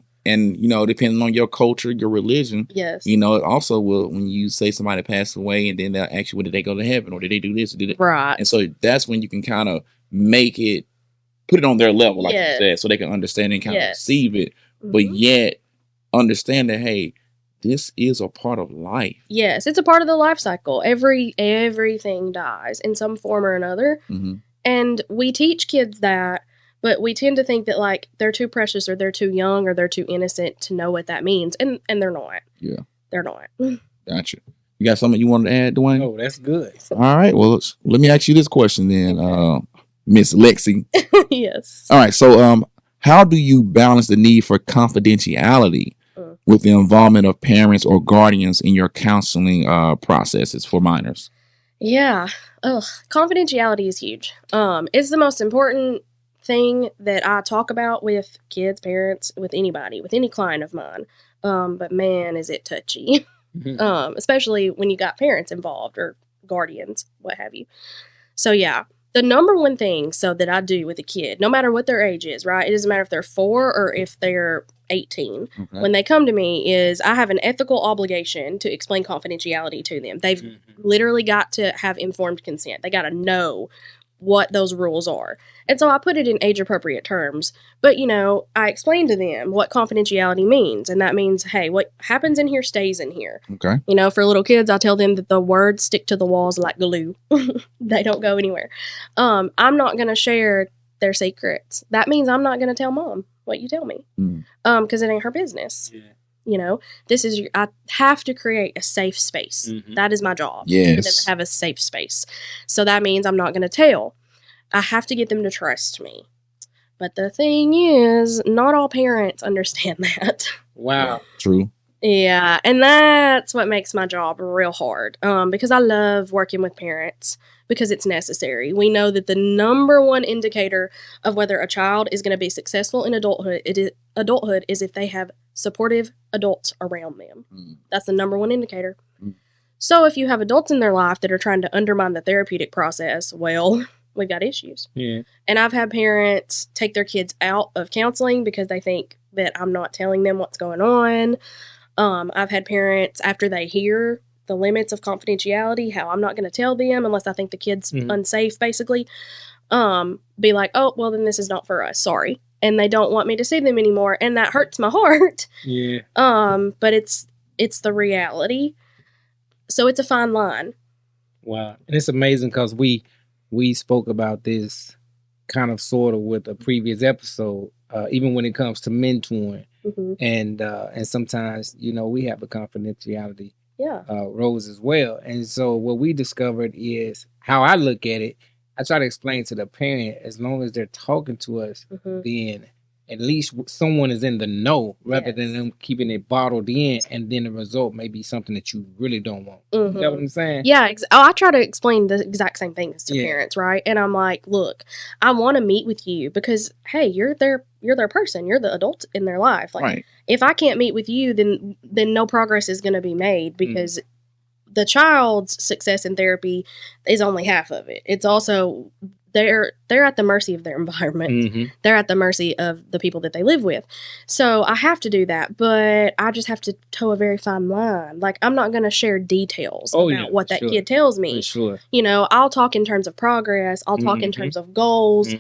depending on your culture, your religion, it also will, when you say somebody passed away and then they'll ask you, well, did they go to heaven or did they do this or did it? Right. And so that's when you can kind of make it put it on their level, like Yes. you said, so they can understand and kind of Yes. receive it, but Mhm. yet understand that, hey, this is a part of life. Yes, it's a part of the life cycle. Everything dies in some form or another. Mm-hmm. And we teach kids that, but we tend to think that like they're too precious or they're too young or they're too innocent to know what that means. And they're not. Yeah. They're not. Gotcha. You got something you wanted to add, Dwayne? Oh, that's good. All right. Well, let me ask you this question then, Miss Lexie. Yes. All right. So, how do you balance the need for confidentiality with the involvement of parents or guardians in your counseling processes for minors? Yeah. Ugh. Confidentiality is huge. It's the most important thing that I talk about with kids, parents, with anybody, with any client of mine. But man, is it touchy. Especially when you got parents involved or guardians, what have you. So yeah, the number one thing that I do with a kid, no matter what their age is, right? It doesn't matter if they're 4 or if they're 18. Okay. When they come to me is I have an ethical obligation to explain confidentiality to them. They've literally got to have informed consent. They got to know what those rules are. And so I put it in age-appropriate terms. But, I explain to them what confidentiality means. And that means, hey, what happens in here stays in here. Okay. For little kids, I tell them that the words stick to the walls like glue. They don't go anywhere. I'm not going to share their secrets. That means I'm not going to tell mom what you tell me. Because it ain't her business. Yeah. I have to create a safe space. That is my job. Yes. For them to have a safe space. So that means I'm not going to tell. I have to get them to trust me. But the thing is, not all parents understand that. Wow. True. Yeah, and that's what makes my job real hard. Because I love working with parents because it's necessary. We know that the number one indicator of whether a child is going to be successful in adulthood is if they have supportive adults around them. That's the number one indicator. So if you have adults in their life that are trying to undermine the therapeutic process, well, we've got issues. Yeah. And I've had parents take their kids out of counseling because they think that I'm not telling them what's going on. I've had parents, after they hear the limits of confidentiality, how I'm not going to tell them unless I think the kid's unsafe, basically, be like, oh, well, then this is not for us. Sorry. And they don't want me to see them anymore. And that hurts my heart. Yeah. But it's the reality. So it's a fine line. Wow. And it's amazing because we spoke about this kind of sort of with a previous episode, even when it comes to mentoring. And sometimes, we have a confidentiality roles as well. And so what we discovered is how I look at it. I try to explain to the parent, as long as they're talking to us, then at least someone is in the know rather than them keeping it bottled in, and then the result may be something that you really don't want. You know what I'm saying? Yeah. I try to explain the exact same things to parents, right? And I'm like, look, I want to meet with you because, hey, you're their person. You're the adult in their life. Like, if I can't meet with you, then no progress is going to be made because the child's success in therapy is only half of it. It's also they're at the mercy of their environment. They're at the mercy of the people that they live with. So I have to do that, but I just have to toe a very fine line. Like, I'm not going to share details about what that kid tells me. Sure. I'll talk in terms of progress. I'll talk in terms of goals,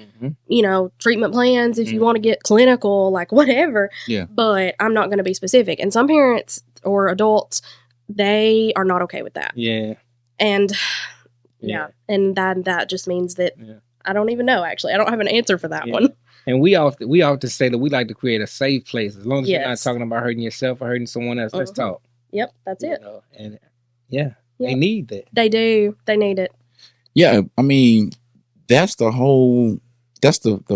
treatment plans if you want to get clinical, like whatever. Yeah. But I'm not going to be specific. And some parents or adults, they are not okay with that. Yeah. And and that just means that I don't even know, actually. I don't have an answer for that one. And we often say that we like to create a safe place. As long as you're not talking about hurting yourself or hurting someone else, let's talk. Yep, that's it. And they need that. They do. They need it. Yeah, I mean, that's the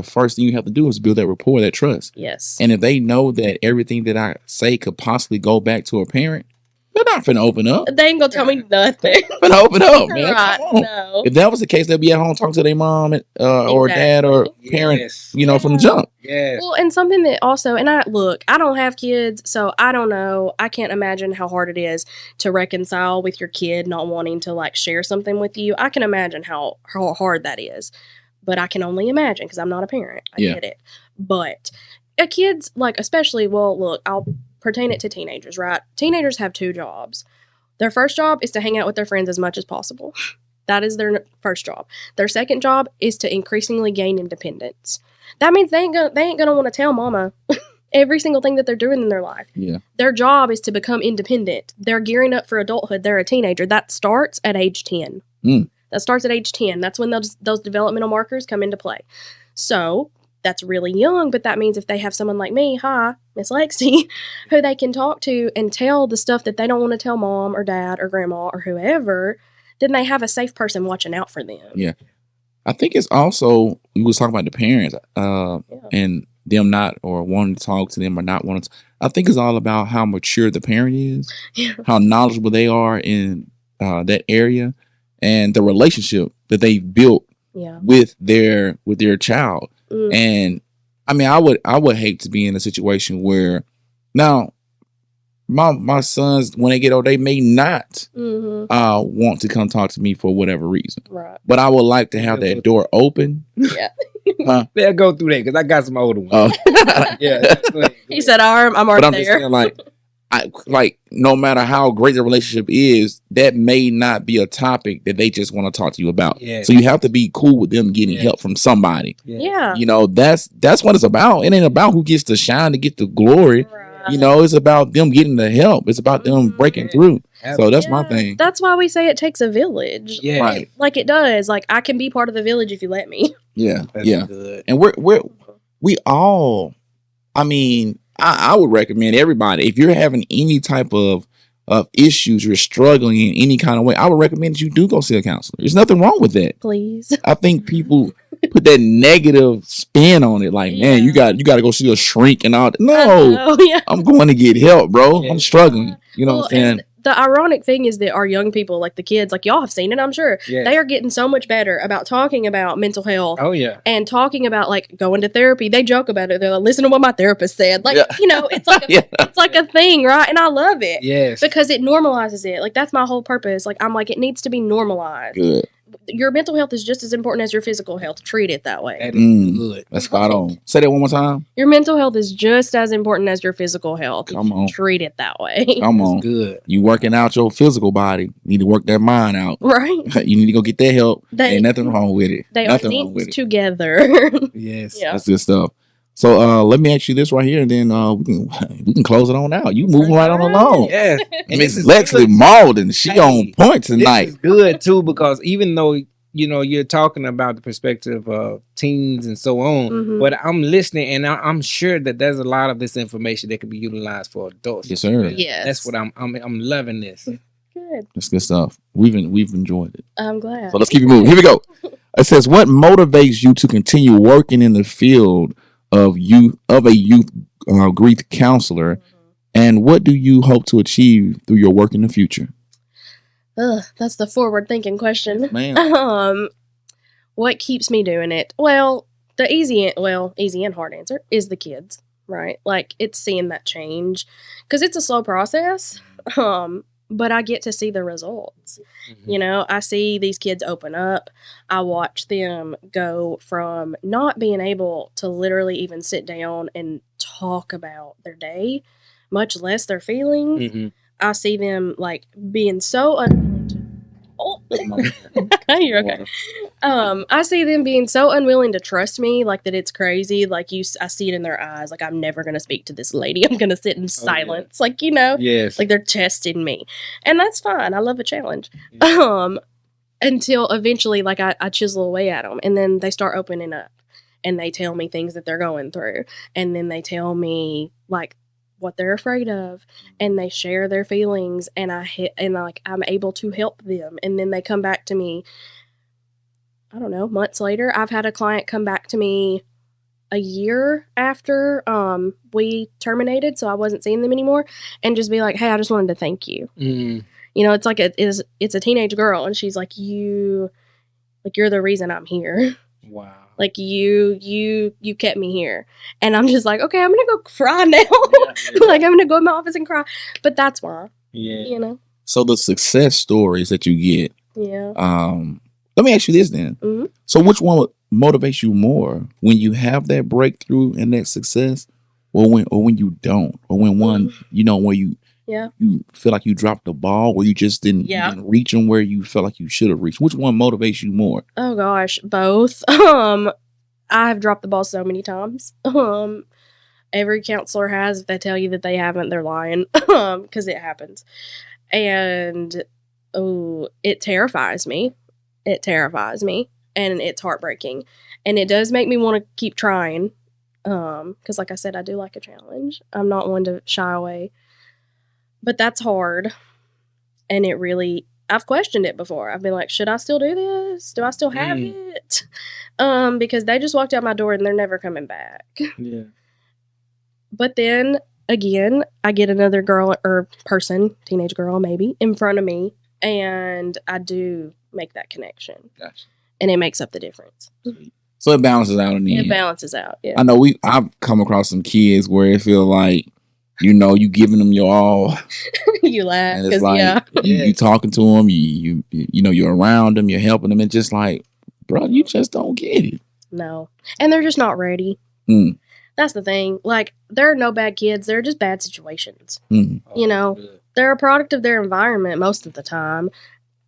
first thing you have to do is build that rapport, that trust. Yes. And if they know that everything that I say could possibly go back to a parent, they're not finna open up. They ain't gonna tell me nothing. Finna open up, man. Right, no. If that was the case, they'd be at home talking to their mom or dad or parent, from the jump. Yes. Well, and something that also, and I don't have kids, so I don't know. I can't imagine how hard it is to reconcile with your kid not wanting to like share something with you. I can imagine how hard that is, but I can only imagine because I'm not a parent. I get it. But a kid's like, especially, I'll pertain it to teenagers, right? Teenagers have 2 jobs. Their first job is to hang out with their friends as much as possible. That is their first job. Their second job is to increasingly gain independence. That means they ain't gonna want to tell mama every single thing that they're doing in their life. Yeah. Their job is to become independent. They're gearing up for adulthood. They're a teenager. That starts at age 10. That starts at age 10. That's when those developmental markers come into play. So that's really young, but that means if they have someone like me, hi, Miss Lexie, who they can talk to and tell the stuff that they don't want to tell mom or dad or grandma or whoever, then they have a safe person watching out for them. Yeah. I think it's also, we was talking about the parents and them not or wanting to talk to them or not wanting to. I think it's all about how mature the parent is, how knowledgeable they are in that area, and the relationship that they've built with their child. And I mean, I would hate to be in a situation where now my sons, when they get old, they may not want to come talk to me for whatever reason. Right. But I would like to have that door open. Yeah. They'll go through that because I got some older ones. Yeah. He said, I'm already there. Just saying, like, no matter how great the relationship is, that may not be a topic that they just want to talk to you about. Yeah. So you have to be cool with them getting help from somebody. Yeah. You know, that's what it's about. It ain't about who gets to shine to get the glory. Right. You know, it's about them getting the help. It's about them breaking through. So that's my thing. That's why we say it takes a village. Yeah. Right. Like it does. Like I can be part of the village if you let me. Yeah. That's good. And we all, I mean, I would recommend everybody, if you're having any type of issues, you're struggling in any kind of way, I would recommend that you do go see a counselor. There's nothing wrong with that. Please. I think people put that negative spin on it, like, man, you got to go see a shrink and all that. No, I'm going to get help, bro. I'm struggling. You know what I'm saying? The ironic thing is that our young people, like the kids, like y'all have seen it, I'm sure, they are getting so much better about talking about mental health. Oh, yeah. And talking about like going to therapy. They joke about it. They're like, listen to what my therapist said. Like, you know, it's like it's like a thing, right? And I love it. Yes. Because it normalizes it. Like, that's my whole purpose. Like, I'm like, it needs to be normalized. Good. Your mental health is just as important as your physical health. Treat it that way. That is good. That's spot on. Say that one more time. Your mental health is just as important as your physical health. Come on. Treat it that way. Come on. That's good. You working out your physical body. You need to work that mind out. Right. You need to go get that help. Ain't nothing wrong with it. They nothing are wrong with it. Together. Yes. Yeah. That's good stuff. So let me ask you this right here, and then we can close it on out. You moving right on along. Yeah. And Miss Lexie Mauldon, she on point tonight. This is good too, because even though you're talking about the perspective of teens and so on, but I'm listening and I'm sure that there's a lot of this information that can be utilized for adults. Yes, sir. Yes. That's what I'm loving this. Good. That's good stuff. We've enjoyed it. I'm glad. So let's keep it moving. Here we go. It says, what motivates you to continue working in the field of a youth grief counselor, and what do you hope to achieve through your work in the future? That's the forward-thinking question. Man. What keeps me doing it? Well, the easy and hard answer is the kids, right? Like, it's seeing that change, because it's a slow process, but I get to see the results. Mm-hmm. You know, I see these kids open up. I watch them go from not being able to literally even sit down and talk about their day, much less their feelings. Mm-hmm. I see them like being so you're okay. I see them being so unwilling to trust me, like that it's crazy. Like I see it in their eyes. Like, I'm never gonna speak to this lady. I'm gonna sit in silence. Yeah. Like, yes. Like they're testing me, and that's fine. I love a challenge. Until eventually, like I chisel away at them, and then they start opening up, and they tell me things that they're going through, and then they tell me like what they're afraid of, and they share their feelings, and I'm able to help them, and then they come back to me, I don't know, months later. I've had a client come back to me a year after we terminated, so I wasn't seeing them anymore, and just be like, hey, I just wanted to thank you. Mm. You know, it's like it's a teenage girl, and she's like, you're the reason I'm here. Wow. Like, you kept me here. And I'm just like, okay, I'm going to go cry now. Yeah. Like, I'm going to go in my office and cry. But that's why. Yeah. You know? So the success stories that you get. Yeah. Let me ask you this then. Mm-hmm. So which one motivates you more? When you have that breakthrough and that success, or when you don't? Or when one, where you Yeah. you feel like you dropped the ball, or you just didn't, you didn't reach them where you felt like you should have reached? Which one motivates you more? Oh gosh, both. I've dropped the ball so many times. Every counselor has. If they tell you that they haven't, they're lying. Because it happens. And it terrifies me. It terrifies me. And it's heartbreaking. And it does make me want to keep trying. Because like I said, I do like a challenge. I'm not one to shy away. But that's hard. And it really, I've questioned it before. I've been like, should I still do this? Do I still have it? Because they just walked out my door and they're never coming back. Yeah. But then again, I get another girl or person, teenage girl maybe, in front of me, and I do make that connection. Gotcha. And it makes up the difference. So it balances out in the end. It balances out, yeah. I know I've come across some kids where it feel like, you know, you giving them your all. You laugh. And it's like, you talking to them, you know, you're around them, you're helping them. It's just like, bro, you just don't get it. No. And they're just not ready. That's the thing. Like, there are no bad kids. They're just bad situations. You know, they're a product of their environment most of the time.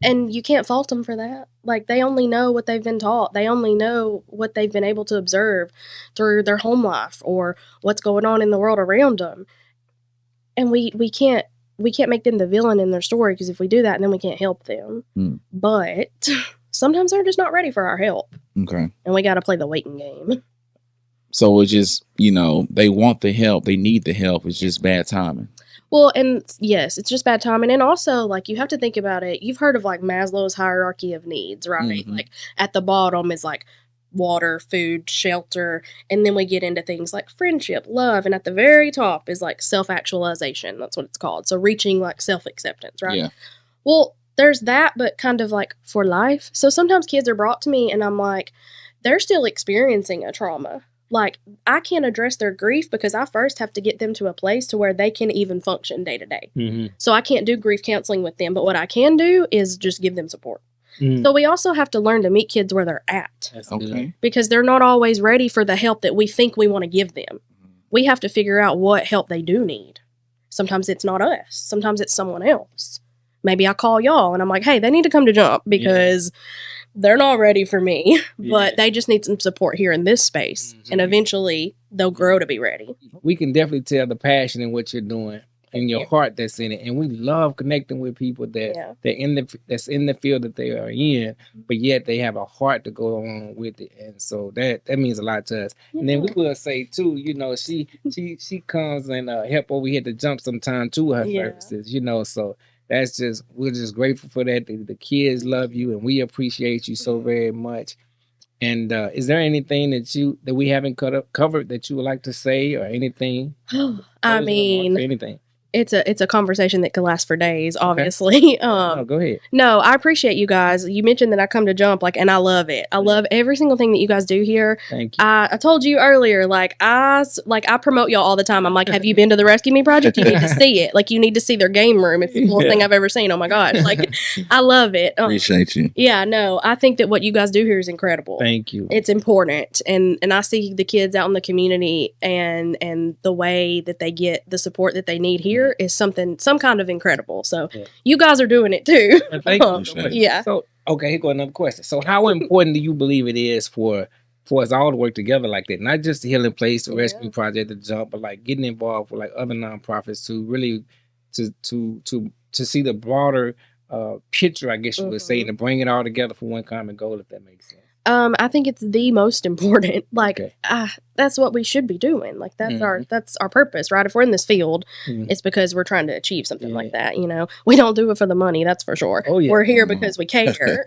And you can't fault them for that. Like, they only know what they've been taught. They only know what they've been able to observe through their home life or what's going on in the world around them. And we can't make them the villain in their story, because if we do that, then we can't help them. But sometimes they're just not ready for our help. Okay. And we got to play the waiting game. So it's just, you know, they want the help. They need the help. It's just bad timing. Well, and yes, it's just bad timing. And also, like, you have to think about it. You've heard of, like, Maslow's hierarchy of needs, right? Like, at the bottom is, like, water, food, shelter. And then we get into things like friendship, love. And at the very top is, like, self-actualization. That's what it's called. So reaching, like, self-acceptance, right? Yeah. Well, there's that, but kind of, like, for life. So sometimes kids are brought to me and I'm like, they're still experiencing a trauma. Like, I can't address their grief because I first have to get them to a place to where they can even function day to day. So I can't do grief counseling with them, but what I can do is just give them support. So we also have to learn to meet kids where they're at. Okay. Because they're not always ready for the help that we think we want to give them. We have to figure out what help they do need. Sometimes it's not us. Sometimes it's someone else. Maybe I call y'all and I'm like, hey, they need to come to Jump because they're not ready for me, but they just need some support here in this space. And eventually they'll grow to be ready. We can definitely tell the passion in what you're doing and your heart that's in it. And we love connecting with people that that's in the field that they are in, but yet they have a heart to go along with it. And so that means a lot to us. And then we will say too, you know, she comes and help over here to Jump sometime to her services, you know, so we're just grateful for that. The kids love you and we appreciate you so very much. And is there anything that we haven't covered that you would like to say, or anything? I mean, anything. It's a conversation that could last for days, obviously. No, go ahead. No, I appreciate you guys. You mentioned that I come to Jump, like, and I love it. I love every single thing that you guys do here. Thank you. I told you earlier, I promote y'all all the time. I'm like, have you been to the Rescue Me Project? You need to see it. Like, you need to see their game room. It's the coolest thing I've ever seen. Oh my gosh. Like, I love it. Appreciate you. Yeah, no, I think that what you guys do here is incredible. Thank you. It's important. And I see the kids out in the community and the way that they get the support that they need here is some kind of incredible. So you guys are doing it too. Thank you so much. Yeah. So, okay, here go another question. So how important do you believe it is for us all to work together like that? Not just the Healing Place, the Rescue Project, the Jump, but like getting involved with like other nonprofits to really to see the broader picture, I guess you would say, and to bring it all together for one common goal, if that makes sense. I think it's the most important. Like, that's what we should be doing. Like, that's our purpose, right? If we're in this field, it's because we're trying to achieve something like that. You know, we don't do it for the money. That's for sure. Oh, yeah. We're here because we care.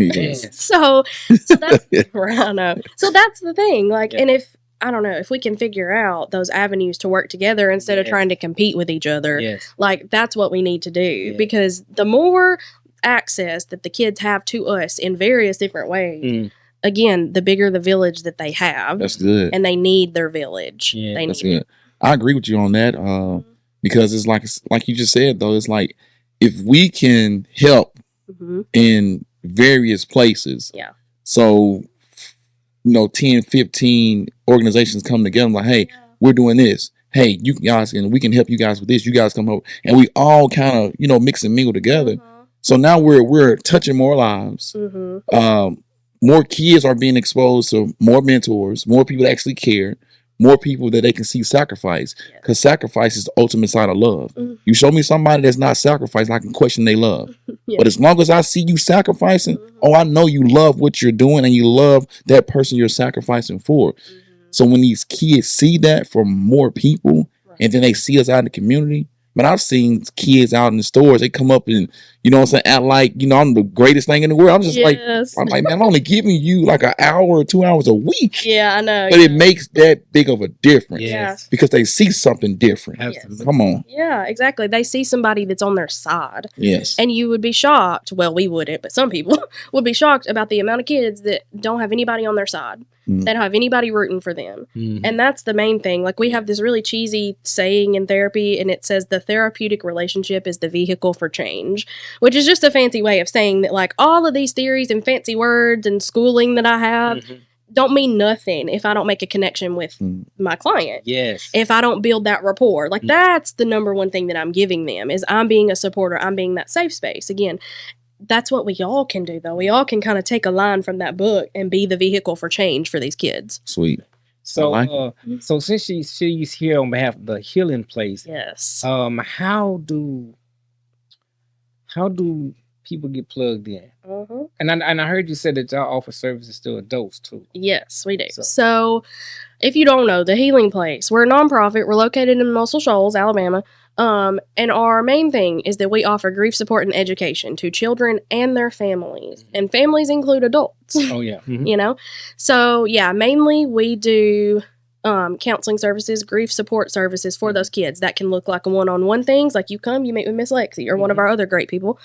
So that's I know. So that's the thing. Like, and if I don't know, if we can figure out those avenues to work together instead of trying to compete with each other, like, that's what we need to do. Because the more access that the kids have to us in various different ways. Again, the bigger the village that they have. That's good. And they need their village. Yeah, that's good. I agree with you on that. Because it's like you just said, though, it's like if we can help in various places. Yeah. So, 10, 15 organizations come together like, hey, we're doing this. hey, you guys, and we can help you guys with this. You guys come over, and we all kind of, you know, mix and mingle together. So now we're touching more lives. More kids are being exposed to more mentors, more people that actually care, more people that they can see sacrifice. Because sacrifice is the ultimate sign of love. You show me somebody that's not sacrificing, I can question their love. But as long as I see you sacrificing, oh, I know you love what you're doing and you love that person you're sacrificing for. So when these kids see that from more people, and then they see us out in the community, but I've seen kids out in the stores, they come up and, you know what I'm saying, act like, you know, I'm the greatest thing in the world. I'm just like, man, I'm only giving you like an hour or 2 hours a week. Yeah, I know. But it makes that big of a difference. Yes. Because they see something different. Absolutely. Come on. Yeah, exactly. They see somebody that's on their side. Yes. And you would be shocked. Well, we wouldn't, but some people would be shocked about the amount of kids that don't have anybody on their side. They don't have anybody rooting for them. And that's the main thing. Like, we have this really cheesy saying in therapy, and it says the therapeutic relationship is the vehicle for change, which is just a fancy way of saying that, like, all of these theories and fancy words and schooling that I have don't mean nothing if I don't make a connection with my client. Yes. If I don't build that rapport. Like, that's the number one thing that I'm giving them, is I'm being a supporter. I'm being that safe space. Again, that's what we all can do, though. We all can kind of take a line from that book and be the vehicle for change for these kids. Sweet. So, so since she's here on behalf of the Healing Place, yes. How do people get plugged in? And I heard you said that y'all offer services to adults too. Yes, we do. So if you don't know, the Healing Place, we're a nonprofit. We're located in Muscle Shoals, Alabama. And our main thing is that we offer grief support and education to children and their families. And families include adults. Oh, yeah. You know? So, yeah, mainly we do counseling services, grief support services for those kids. That can look like a one-on-one things, like you come, you meet with Miss Lexie or one of our other great people.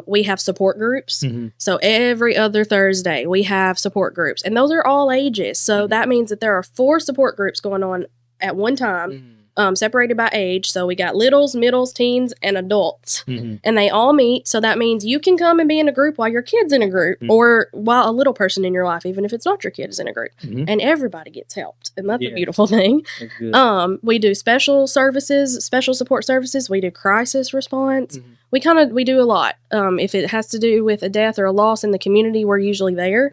We have support groups. So every other Thursday, we have support groups. And those are all ages. So that means that there are 4 support groups going on at one time. Separated by age. So we got littles, middles, teens, and adults. And they all meet. So that means you can come and be in a group while your kid's in a group or while a little person in your life, even if it's not your kid, is in a group. And everybody gets helped. And that's a beautiful thing. We do special services, special support services. We do crisis response. We do a lot. If it has to do with a death or a loss in the community, we're usually there.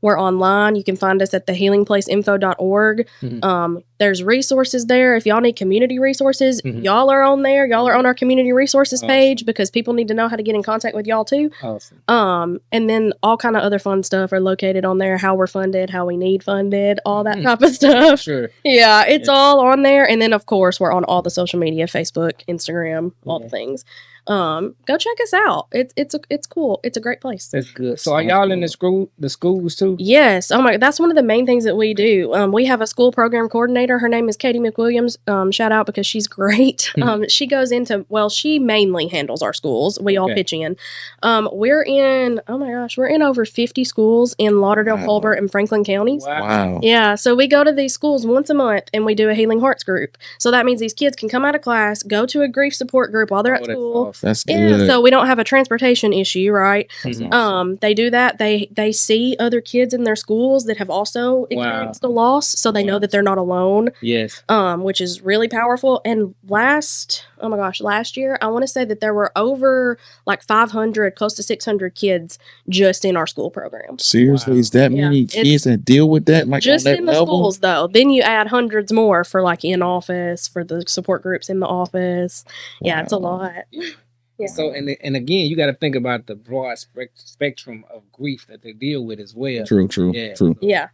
We're online. You can find us at thehealingplaceinfo.org. There's resources there. If y'all need community resources, y'all are on there. Y'all are on our community resources page because people need to know how to get in contact with y'all too. And then all kind of other fun stuff are located on there. How we're funded, how we need funded, all that type of stuff. Sure. Yeah, it's all on there. And then of course we're on all the social media, Facebook, Instagram, all the things. Go check us out. It's cool. It's a great place. That's good. So are y'all in the schools too? Yes. Oh my, that's one of the main things that we do. We have a school program coordinator. Her name is Katie McWilliams. Shout out because she's great. She goes into, she mainly handles our schools. We all pitch in. We're in over 50 schools in Lauderdale, Colbert, and Franklin counties. Wow. Yeah. So we go to these schools once a month and we do a Healing Hearts group. So that means these kids can come out of class, go to a grief support group while they're at school. That's good. Yeah, so we don't have a transportation issue, right? Awesome. They do that. They see other kids in their schools that have also experienced a loss, so they know that they're not alone. Yes. Which is really powerful. And last year, I want to say that there were over like 500, close to 600 kids just in our school program. Seriously, is that many kids that deal with that? Like just on that in the level? schools, though. Then you add hundreds more for like in office, for the support groups in the office. Yeah, it's a lot. Yeah. So and again, you got to think about the broad spectrum of grief that they deal with as well. True. Yeah. True. Yeah.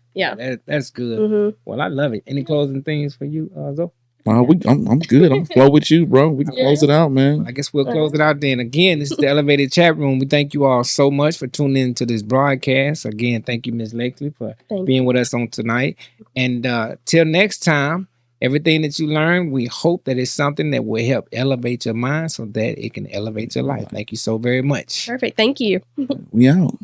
That's good. Well, I love it. Any closing things for you, Zoe? I'm good. I'm flow with you, bro. We can close it out, man. I guess we'll close it out then. Again, this is the Elevated Chat Room. We thank you all so much for tuning in to this broadcast. Again, thank you, Ms. Lexie, for being with us on tonight. And till next time, everything that you learn, we hope that it's something that will help elevate your mind so that it can elevate your life. Thank you so very much. Perfect. Thank you. We out.